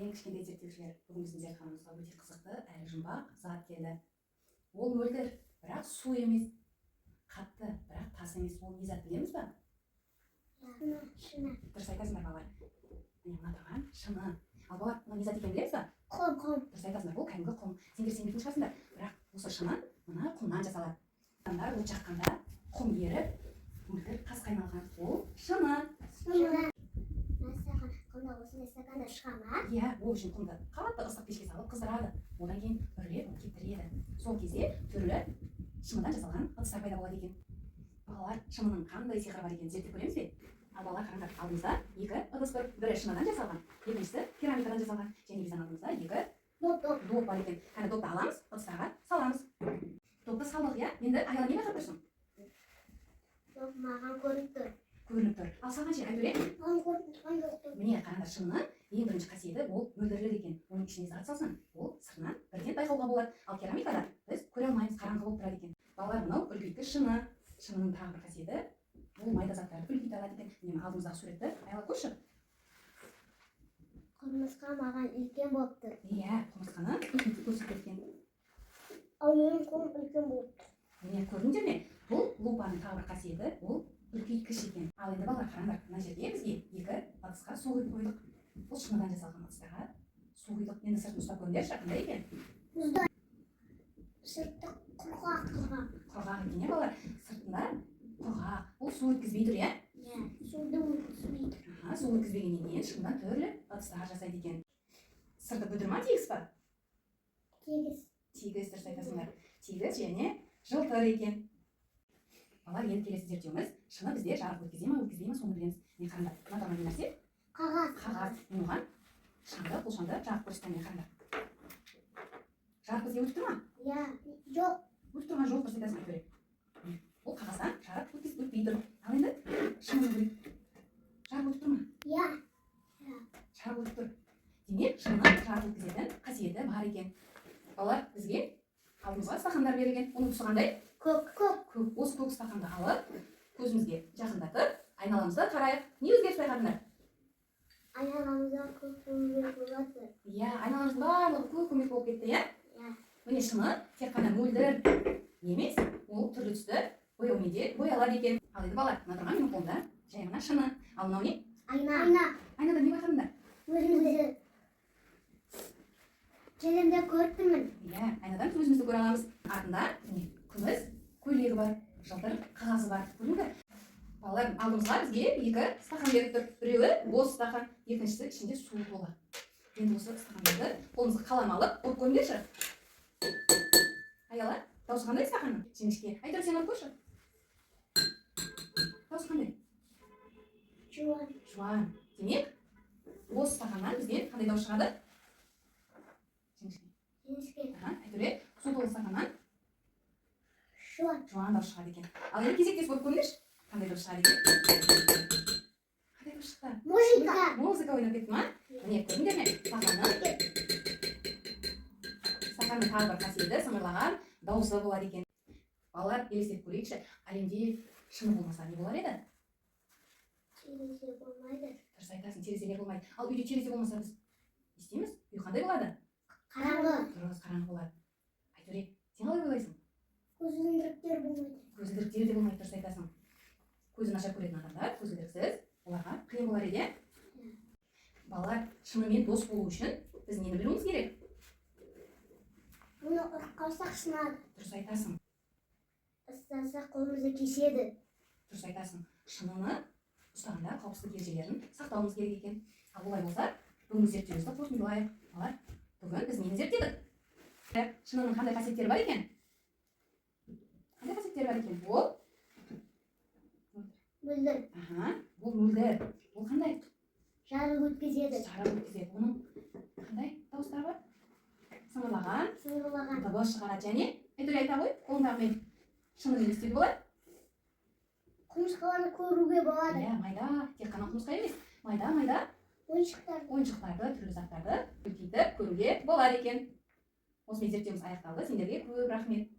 Мен кішкентай зерттеушілер бүгін біздің зертханамызға өте қызықты әрі жұмбақ зат келді. Ол мөлдір, бірақ су емес, қатты, бірақ тас емес. Ол не зат білеміз ба? Шыны. Дұрыс айтасыңдар балалар. Мына тұрған шыны. Ал балалар, мына не зат екенін білесіз ба? Құм. Дұрыс айтасыңдар, бұл кәдімгі құм. Сендер сенбейтін шығарсыңдар, бірақ осы шыны мына құмнан жасалады. Адамдар от жаққанда құм еріп, мөлдір қасқа айналған. Ол шыны. Құмда осындай стаканда шыға ма? Иә, ол үшін құмды қатты ыстық пешке салып қыздырады. Одан кейін үрлеп кептіреді. Сол кезде түрлі шыныдан жасалған ыдыстар пайда болады екен. Балалар, шынының қандай сиқыры бар екенін зерттеп көреміз бе? Ал балалар, қараңдар, алдымызда екі ыдыс бар. Бірі шыныдан жасалған, екіншісі керамикадан жасалған. Және біздің алдымызда екі доп бар екен. Кәні допты аламыз, ыдыстарға саламыз. Допты салдық, иә? Енді аяла не байқап тұрсың? Доп маған көрініп тұр. Көрініп тұр. Ал салған ше, айтөре? Маған көрініп тұрған жоқ. Міне, қараңдар, шынының ең бірінші қасиеті ол мөлдірлік екен. Оның ішіне зат салсын, ол сыртынан бірден байқауға болады. Ал керамикада біз көре алмаймыз, қараңғы болып тұрады екен. Балалар, мынау үлкейткіш шыны. Шынының тағы бір қасиеті ол майда заттарды үлкейте алады екен. Міне алдымыздағы суретті аяла көрші. Құмырсқа маған үлкен болып тұр. Иә, құмырсқаны үлкейтіп көрсеткен. Ал менің құм үлкен болып тұр. Міне көрдіңдер ме? Бұл лупаның тағы бір қасиеті ол үлкейткіш екен. Ал енді балалар, қараңдар, мына жерге бізге екі ыдысқа су құйып қойдық. Бұл шыныдан жасалған ыдыстарға су құйдық. Енді сыртын ұстап көріңдерші, қандай екен? Мұздай. Сырты құрғақ. Құрғақ екен, иә балалар? Сыртында құрғақ. Ол су өткізбей тұр, иә? Иә, суды өткізбей тұр. Су өткізбегеннен кейін шыныдан түрлі ыдыстар жасайды екен. Сырты бүдір ма, тегіс па? Тегіс. Тегіс, дұрыс айтасыңдар. Тегіс және жылтыр екен. Балалар, енді келесі зерттеуіміз шыны бізде жарық өткізе ме, өткізбей ме, соны білеміз. Мен қараңдар, мына тұрған не нәрсе? Қағаз. Мен оған шамды, қолшамды жарық көрсетемін. Қараңдар. Жарық бізге өтіп тұр ма? Иә, жоқ. Өтіп тұрған жоқ, дұрыс айтасың, айтөре. Ол қағаздан жарық өтпей тұр. Ал енді шыныны көрейік. Жарық өтіп тұр ма? Иә. Жарық өтіп тұр. Демек, шыныны жарық өткізетін қасиеті бар екен. Балалар, бізге алдымызға стақандар берілген. Оның түсі қандай? Көк. Осы көк стақанды алып, көзімізге жақындатып, айналамызда қарайық. Не өзгеріс байқадыңдар? Айналамызда көк көмек болады. Иә, айналамыздың барлығы көк көмек болып кетті, иә? Иә. Міне шыны тек қана мөлдір емес, ол түрлі түсті бояумен де боялады екен. Ал енді балалар, мына тұрған менің қолымда жай ғана шыны. Ал мынау не? Айна. Айнада не байқадыңдар? Өзімізді келемде көрдімін. Иә, айнадан өзімізді көре аламыз. Артында күміс көйлегі бар, жылтыр қағазы бар. Көрдіңдер? Балалар, алдымызға бізге екі стақан беріп тұр. Біреуі бос стақан, екіншісі ішінде су толы. Енді осы стақандарды қолымызға қалам алып, қойып көріңдерші. Аяла, дауысы қандай стақанның? Жіңішке. Айтыр, сен алып көрші. Дауысы қандай? Жуан. Демек, бос стақаннан бізге қандай дауыс шығады? Жіңішке. Айтыр, су толы стақаннан Жуан дауыс шығады екен. Ал енді кезектес болып көріңдерші. Қандай дауыс шығады екен? Қандай дауыс шықты? Музыка ойнап кетті ма? Міне көрдіңдер ме? Стақанның тағы бір қасиеті сыңғырлаған дауысы болады екен. Балалар, елестетіп көрейікші, әлемде шыны болмаса не болар еді? Терезе болмайды. Дұрыс айтасың, терезелер болмайды. Ал үйде терезе болмаса біз не істейміз? Үй қандай болады? Қараңғы. Дұрыс, қараңғы болады. Айтөре, сен қалай ойлайсың? Көзілдіріктер болмайды. Көзілдіріктер де болмайды, дұрыс айтасың. Көзі нашар көретін адамдар, көзілдіріксіз, оларға қиын болар еді. Балалар, шынымен дос болу үшін біз нені білуіміз керек? Мұны ұрққалсақ сынады. Дұрыс айтасың. Ұстаса қолымызды кеседі. Дұрыс айтасың. Шыныны ұстағанда қауіпсіздік ережелерін сақтауымыз керек екен. Ал олай болса, бүгінгі зерттеуімізді қорытындылайық. Балалар, бүгін біз нені зерттедік? Шынының қандай қасиеттері бар екен? Қандай қасиеттері бар екен? Ол мөлдір. Бұл мөлдір. Ол қандай? Жарық өткізеді. Жарық өткізеді. Оның қандай дауыстары бар? Сыңғырлаған дыбыс шығарады және айтөре айта ғой, қолыңдағымен шыныны істеуге болады? Құмырсқаларды көруге болады. Иә, майда, тек қана құмырсқа емес, майда ойыншықтарды, түрлі заттарды үлкейтіп көруге болады екен. Осымен зерттеуіміз аяқталды. Сендерге көп рахмет.